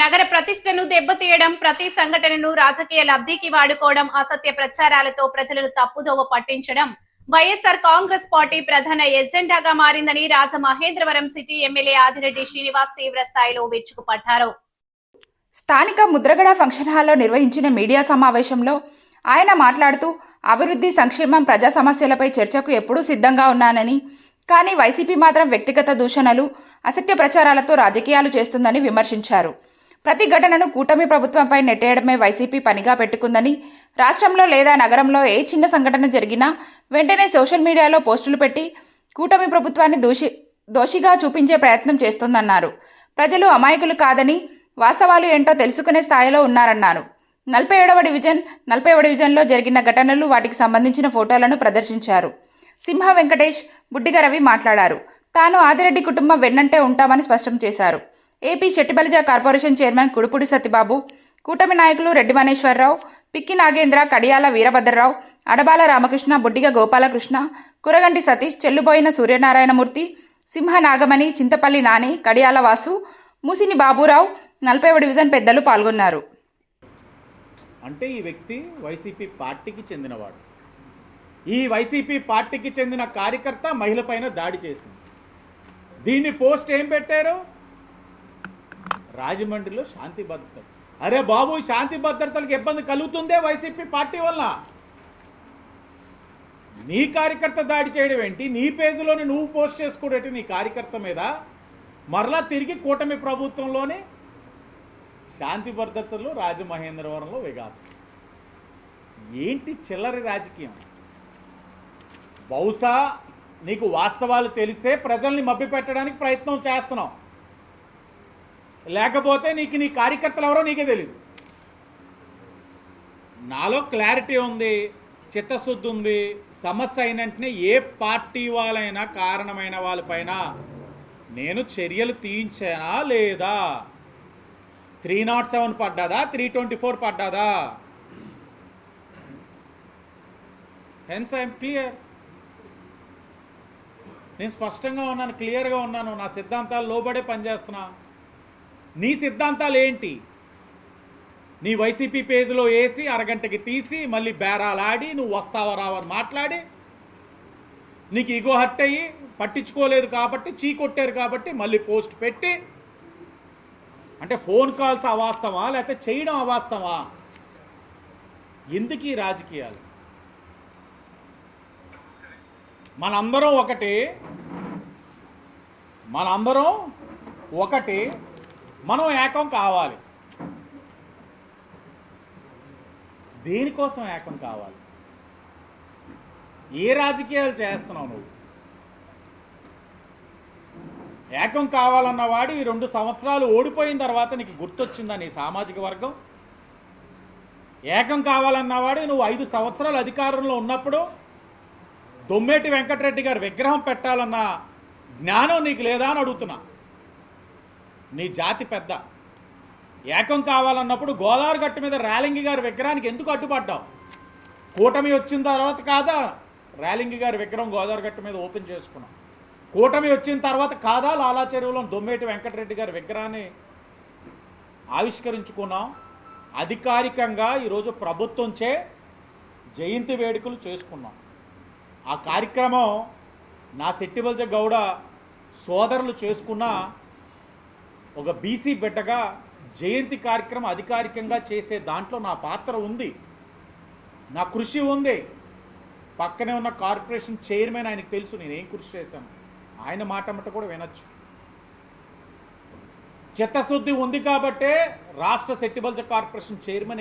నగర ప్రతిష్టను దెబ్బతీయడం, ప్రతి సంఘటనను రాజకీయ లబ్ధికి వాడుకోవడం, అసత్య ప్రచారాలతో ప్రజలను తప్పుదోవ పట్టించడం వైఎస్ఆర్ కాంగ్రెస్ పార్టీ ప్రధాన ఎజెండాగా మారిందని రాజమహేంద్రవరం సిటీ ఎమ్మెల్యే ఆదిరెడ్డి శ్రీనివాస్ తీవ్ర స్థాయిలో విరుచుకుపడ్డారు. స్థానిక ముద్రగడ ఫంక్షన్ హాల్లో నిర్వహించిన మీడియా సమావేశంలో ఆయన మాట్లాడుతూ అభివృద్ధి, సంక్షేమం, ప్రజా సమస్యలపై చర్చకు ఎప్పుడూ సిద్ధంగా ఉన్నానని, కానీ వైసీపీ మాత్రం వ్యక్తిగత దూషణలు, అసత్య ప్రచారాలతో రాజకీయాలు చేస్తుందని విమర్శించారు. ప్రతి ఘటనను కూటమి ప్రభుత్వంపై నెట్టేయడమే వైసీపీ పనిగా పెట్టుకుందని, రాష్ట్రంలో లేదా నగరంలో ఏ చిన్న సంఘటన జరిగినా వెంటనే సోషల్ మీడియాలో పోస్టులు పెట్టి కూటమి ప్రభుత్వాన్ని దోషిగా చూపించే ప్రయత్నం చేస్తోందన్నారు. ప్రజలు అమాయకులు కాదని, వాస్తవాలు ఏంటో తెలుసుకునే స్థాయిలో ఉన్నారన్నారు. 47వ డివిజన్లో జరిగిన ఘటనలు, వాటికి సంబంధించిన ఫోటోలను ప్రదర్శించారు. సింహ వెంకటేష్, బుడ్డిగ రవి మాట్లాడారు. తాను ఆదిరెడ్డి కుటుంబం వెన్నంటే ఉంటామని స్పష్టం చేశారు. AP Chettibalija corporation chairman Kudupudi Satyababu, కూటమి నాయకులు రెడ్డి మనేశ్వరరావు, పిక్కి నాగేంద్ర, కడియాల వీరభద్రరావు, అడబాల రామకృష్ణ, బుడ్డిగ గోపాలకృష్ణ, కురగంటి సతీష్, చెల్లుబోయిన సూర్యనారాయణమూర్తి, సింహ నాగమణి, చింతపల్లి నాని, కడియాల వాసు, మూసిని బాబురావు, 40వ డివిజన్ పెద్దలు పాల్గొన్నారు. అంటే ఈ వ్యక్తి వైసీపీ పార్టీకి చెందినవాడు. ఈ వైసీపీ పార్టీకి చెందిన కార్యకర్త మహిళ పైన దాడి చేసింది. దీన్ని పోస్ట్ ఏం పెట్టారు? రాజమండ్రిలో శాంతి భద్రత. అరే బాబు, శాంతి భద్రతలకు ఇబ్బంది కలుగుతుందే వైసీపీ పార్టీ వల్ల. నీ కార్యకర్త దాడి చేయడం ఏంటి? నీ పేజీలోని నువ్వు పోస్ట్ చేసుకోవడం నీ కార్యకర్త మీద. మరలా తిరిగి కూటమి ప్రభుత్వంలోని శాంతి భద్రతలు రాజమహేంద్రవరంలో విఘాతం. ఏంటి చిల్లరి రాజకీయం? బహుశా నీకు వాస్తవాలు తెలిసే ప్రజల్ని మభ్యపెట్టడానికి ప్రయత్నం చేస్తున్నావు, లేకపోతే నీకు నీ కార్యకర్తలు ఎవరో నీకే తెలియదు. నాలో క్లారిటీ ఉంది, చిత్తశుద్ధి ఉంది. సమస్య అయినంటనే ఏ పార్టీ వాళ్ళైనా కారణమైన వాళ్ళపైన నేను చర్యలు తీయించానా లేదా? 307 పడ్డాదా, 324 పడ్డాదా? Hence I'm clear. నేను స్పష్టంగా ఉన్నాను, క్లియర్గా ఉన్నాను. నా సిద్ధాంతాలు లోబడే పనిచేస్తున్నా. నీ సిద్ధాంతాలు ఏంటి? నీ వైసీపీ పేజీలో వేసి అరగంటకి తీసి మళ్ళీ బేరాలాడి నువ్వు వస్తావా రావని మాట్లాడి నీకు ఈగో హర్ట్ అయ్యి పట్టించుకోలేదు కాబట్టి, చీకొట్టారు కాబట్టి మళ్ళీ పోస్ట్ పెట్టి, అంటే ఫోన్ కాల్స్ అవాస్తవా లేకపోతే చేయడం అవాస్తవా? ఎందుకు ఈ రాజకీయాలు? మనందరం ఒకటి, మనం ఏకం కావాలి. దేనికోసం ఏకం కావాలి? ఏ రాజకీయాలు చేస్తున్నావు నువ్వు? ఏకం కావాలన్నవాడు ఈ 2 సంవత్సరాలు ఓడిపోయిన తర్వాత నీకు గుర్తొచ్చిందా నీ సామాజిక వర్గం? ఏకం కావాలన్నవాడు నువ్వు 5 సంవత్సరాలు అధికారంలో ఉన్నప్పుడు దొమ్మేటి వెంకటరెడ్డి గారి విగ్రహం పెట్టాలన్న జ్ఞానం నీకు లేదా అని అడుగుతున్నా. నీ జాతి పెద్ద. ఏకం కావాలన్నప్పుడు గోదావరి గట్టు మీద రేలంగి గారి విగ్రహానికి ఎందుకు అడ్డుపడ్డావు? కూటమి వచ్చిన తర్వాత కాదా రేలంగి గారి విగ్రహం గోదావరి గట్టు మీద ఓపెన్ చేసుకున్నాం? కూటమి వచ్చిన తర్వాత కాదా లాలా చెరువులో దొమ్మేటి వెంకటరెడ్డి గారి విగ్రహాన్ని ఆవిష్కరించుకున్నాం? అధికారికంగా ఈరోజు ప్రభుత్వంచే జయంతి వేడుకలు చేసుకున్నాం. ఆ కార్యక్రమం నా శెట్టిబల్జ గౌడ సోదరులు చేసుకున్న ఒక బీసీ బిడ్డగా జయంతి కార్యక్రమం అధికారికంగా చేసే దాంట్లో నా పాత్ర ఉంది, నా కృషి ఉంది. పక్కనే ఉన్న కార్పొరేషన్ చైర్మన్, ఆయనకు తెలుసు నేనేం కృషి చేశాను. ఆయన మాట కూడా వినొచ్చు. చిత్తశుద్ధి ఉంది కాబట్టే రాష్ట్ర శెట్టిబల్జ కార్పొరేషన్ చైర్మన్